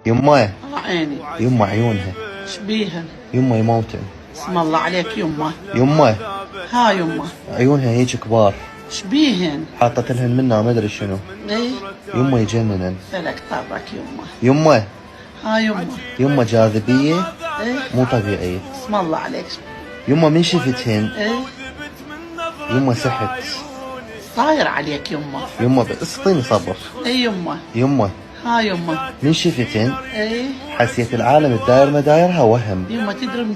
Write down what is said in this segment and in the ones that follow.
يمه عيني. يمه عيونها شبيهن. يمه يموتن. اسم الله عليك يمه. يمه ها يمه. عيونها هيك كبار. شبيهن. حاطت لهن منها ما ادري شنو. ايه. يمه يجننن. فلك طابك يمه. يمه ها يمه. يمه جاذبية ايه. مو طبيعية. اسم الله عليك. يمه من شفتهن ايه. يمه سحت. صاير عليك يمه. يمه بس اعطيني صبر. ايه يمه. يمه ها يمه. من شفتهن ايه. حسيت العالم الداير مدايرها وهم. يمه تدري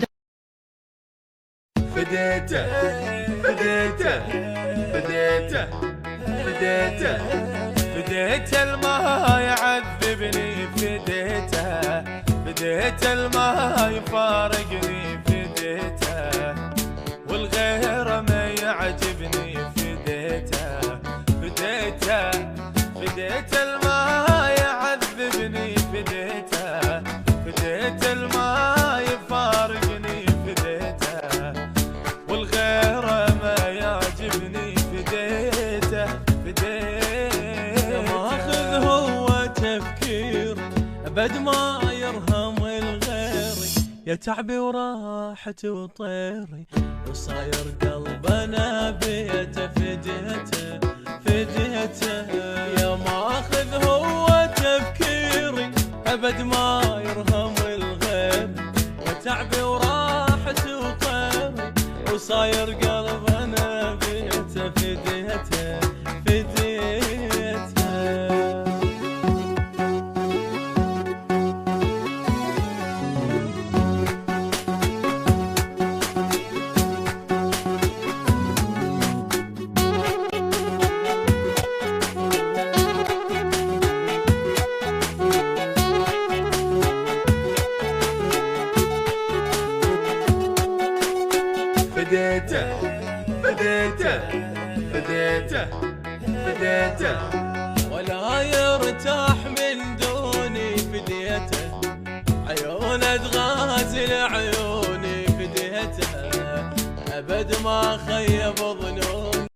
فديته فديته فديته فديته فديته الماء يعذبني فديته فديته الماء يفارقني فديته والغير ما يعجبني فديته فديته فديته الماء يعذبني فديته فديته الماء يفارقني فديته والغير ما يعجبني فديته فديته ماخذ هو تفكير ابد ما يرهم الغيري يا تعبي وراحتي وطيري وصاير قلبنا بيته فديته فديته يا ماخذ هو تفكيري ابد ما يرهم الغير يا تعبي وراحتي وطيري وصاير قلبنا بيته فديته فديته فديته فديته فديته فديته ولا يرتاح من دوني فديته عيونه تغازل عيوني فديته ابد ما خير